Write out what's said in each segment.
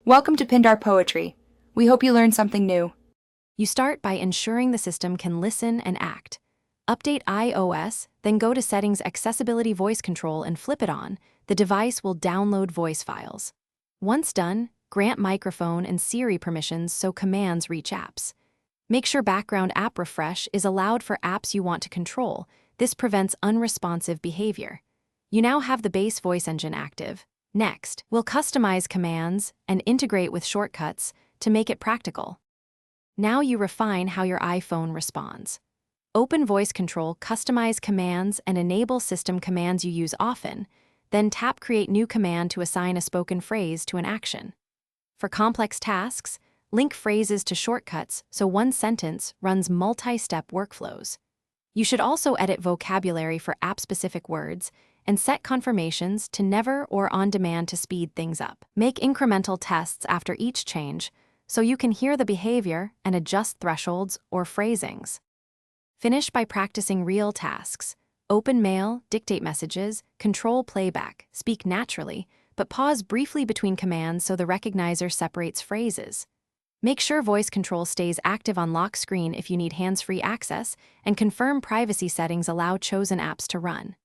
Welcome to Pindar Poetry. We hope you learned something new. You start by ensuring the system can listen and act. Update iOS, then go to Settings Accessibility Voice Control and flip it on. The device will download voice files. Once done, grant microphone and Siri permissions so commands reach apps. Make sure background app refresh is allowed for apps you want to control. This prevents unresponsive behavior. You now have the base voice engine active. Next, we'll customize commands and integrate with shortcuts to make it practical. Now you refine how your iPhone responds. Open Voice Control, customize commands, and enable system commands you use often. Then tap Create New Command to assign a spoken phrase to an action. For complex tasks, link phrases to shortcuts so one sentence runs multi-step workflows. You should also edit vocabulary for app-specific words and set confirmations to never or on demand to speed things up. Make incremental tests after each change so you can hear the behavior and adjust thresholds or phrasings. Finish by practicing real tasks. Open mail, dictate messages, control playback, speak naturally, but pause briefly between commands so the recognizer separates phrases. Make sure voice control stays active on lock screen if you need hands-free access, and confirm privacy settings allow chosen apps to run.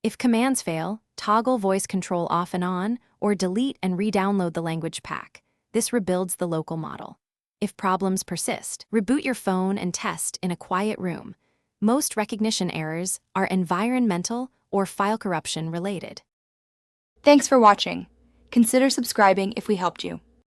If commands fail, toggle voice control off and on, or delete and re-download the language pack. This rebuilds the local model. If problems persist, reboot your phone and test in a quiet room. Most recognition errors are environmental or file corruption related. Thanks for watching. Consider subscribing if we helped you.